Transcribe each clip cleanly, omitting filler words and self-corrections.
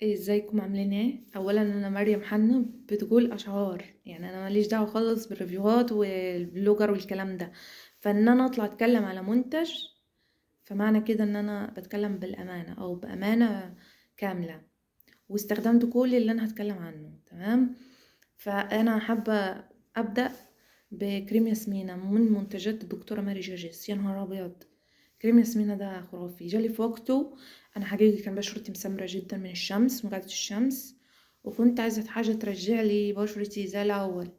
ازيكم عاملين ايه؟ اولا انا مريم حنا بتقول اشعار، يعني انا ماليش دعوه خالص بالريفيوهات والبلوجر والكلام ده. فان انا اطلع اتكلم على منتج، فمعنى كده ان انا بتكلم بالامانه او بامانه كامله، واستخدمت كل اللي انا هتكلم عنه. تمام. فانا حابه ابدا بكريم ياسمينة من منتجات الدكتورة ماري جرجس. يا نهار أبيض، كريم ياسمينة ده خرافي، جالي في وقته. أنا حقيقي كان بشرتي مسمرة جدا من الشمس، من قعدة الشمس، وكنت عايزة حاجة ترجع لي بشرتي زي الأول.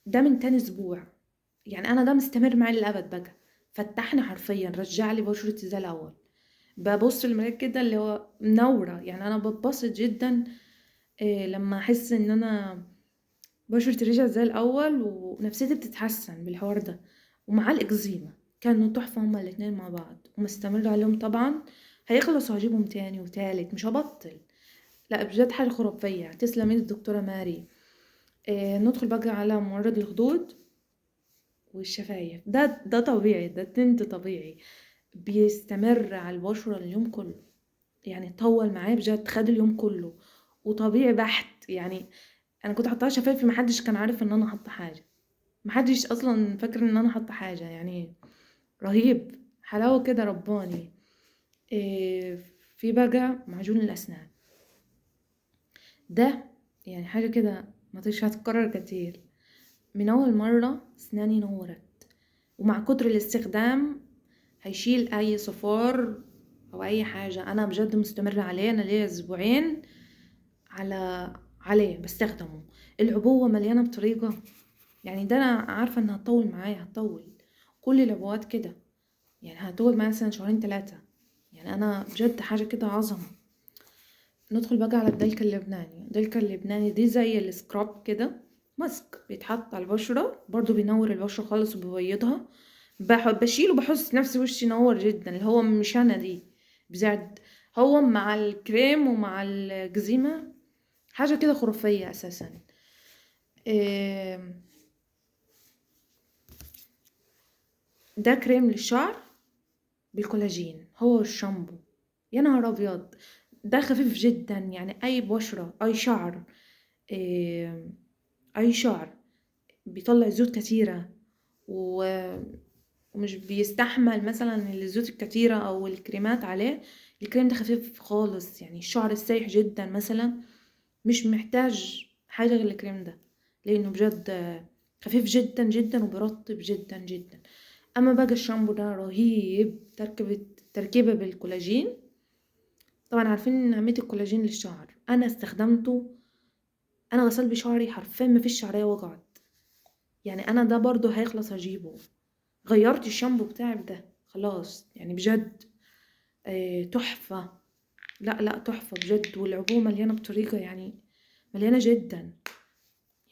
ده من تاني أسبوع، يعني أنا ده مستمر معي للأبد بقى. فتحني حرفيا، رجع لي بشرتي زي الأول. ببص المراية كده اللي هو منورة، يعني أنا بتبسط جدا لما أحس إن أنا بشرتي رجعت زي الأول ونفسيتي بتتحسن بالحوار ده. ومع الإكزيما كانوا تحفة هما الاتنين مع بعض، ومستمر عليهم طبعا. هيخلصوا هجيبهم تاني وتالت، مش هبطل. لا بجد حاجة خرافية، تسلم ايد الدكتورة ماري. ندخل بقى على مورد الخدود والشفايف. ده طبيعي، ده تنت طبيعي بيستمر على البشرة اليوم كله، يعني طول معايا بجد، خد اليوم كله وطبيعي بحت. يعني انا كنت حاطه شفايفي، محدش كان عارف ان انا حاطه حاجه، محدش اصلا فاكر ان انا حاطه حاجه، يعني رهيب، حلاوه كده رباني. إيه، في بقى معجون الاسنان ده، يعني حاجه كده مش هتتكرر كتير. من اول مره اسناني نورت، ومع كتر الاستخدام هيشيل اي صفار او اي حاجه. انا بجد مستمره عليه، انا ليا اسبوعين عليه بستخدمه. العبوه مليانه بطريقه، يعني ده انا عارفه انها هتطول معايا، هتطول. كل العبوات كده يعني هتقعد معايا مثلا شهرين ثلاثة. يعني انا بجد حاجة كده عظمة. ندخل بقى على الدلك اللبناني. الدلك اللبناني دي زي السكراب كده، ماسك بيتحط على البشرة، برضو بينور البشرة خالص وبيبيضها. بشيله بحس نفسي وشي نور جدا، اللي هو مش انا دي بجد. هو مع الكريم ومع الجزيمة حاجة كده خرافية اساسا. إيه، ده كريم للشعر بالكولاجين، هو الشامبو. يا نهار ابيض، ده خفيف جدا، يعني اي بشرة اي شعر، إيه، اي شعر بيطلع زيوت كتيرة و- ومش بيستحمل مثلا الزيوت الكتيرة او الكريمات عليه. الكريم ده خفيف خالص، يعني الشعر السايح جدا مثلا مش محتاج حاجة غير الكريم ده، لانه بجد خفيف جدا جدا وبيرطب جدا جدا. اما بقى الشامبو ده رهيب، تركيبة بالكولاجين. طبعا عارفين اهمية الكولاجين للشعر، انا استخدمته. انا غسلت بشعري حرفيا مفيش شعرية وقعت. يعني انا ده برضو هيخلص هجيبه. غيرت الشامبو بتاعي ده خلاص، يعني بجد تحفة. لا لا تحفة بجد، والعبوة مليانة بطريقة يعني مليانة جدا،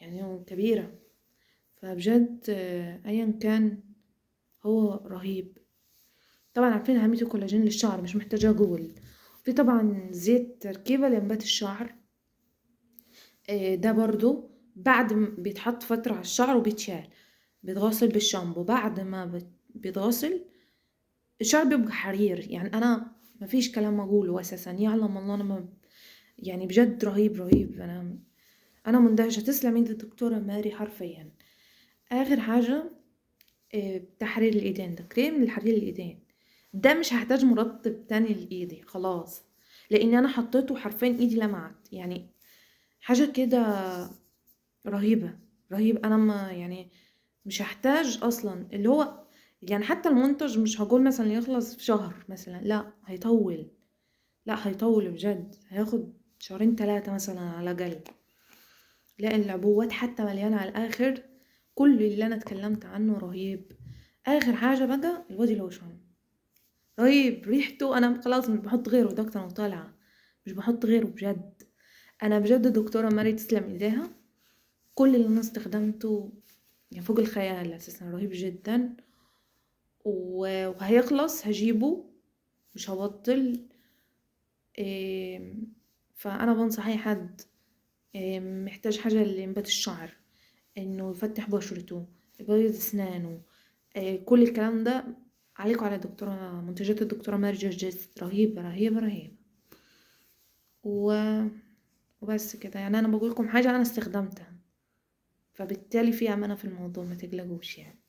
يعني كبيرة. فبجد ايا كان هو رهيب. طبعا عارفين اهمية الكولاجين للشعر، مش محتاجة اقول. في طبعا زيت تركيبة لانبات الشعر. ده برضو بعد ما بيتحط فترة على الشعر وبيتشال، بيتغسل بالشامبو. بعد ما بيتغسل الشعر بيبقى حرير. يعني انا مفيش كلام اقوله اساسا، يعلم الله. انا ما يعني بجد رهيب رهيب. انا مندهشة، تسلم ايد الدكتورة ماري حرفيا. اخر حاجة تحرير الايدين، ده كريم لتحرير الايدين. ده مش هحتاج مرطب تاني لايدي خلاص، لان انا حطيته حرفيا ايدي لمعت، يعني حاجة كده رهيبة. رهيب، انا ما يعني مش هحتاج اصلا اللي هو، يعني حتى المنتج مش هقول مثلا يخلص في شهر مثلا، لا هيطول. لا هيطول بجد، هياخد شهرين ثلاثة مثلا على الاقل. لان العبوات حتى مليانة على الاخر. كل اللي انا اتكلمت عنه رهيب. اخر حاجة بقى البودي لوشن، رهيب. ريحته انا خلاص مش بحط غيره، ده انا طالعة مش بحط غيره بجد. انا بجد دكتورة ماري تسلم ايديها. كل اللي انا استخدمته يعني فوق الخيال اساسا، رهيب جدا. وهيخلص هجيبه، مش هبطل. إيه، فانا بنصح اي حد محتاج حاجه لانبات الشعر، انه يفتح بشرته، يبيض اسنانه، كل الكلام ده عليكم على دكتوره، منتجات الدكتوره ماري جرجس، رهيبه رهيبه رهيبه. و وبس كده، يعني أنا باقول لكم حاجة أنا استخدمتها، فبالتالي في أمانة في الموضوع، ما تقلقوش يعني.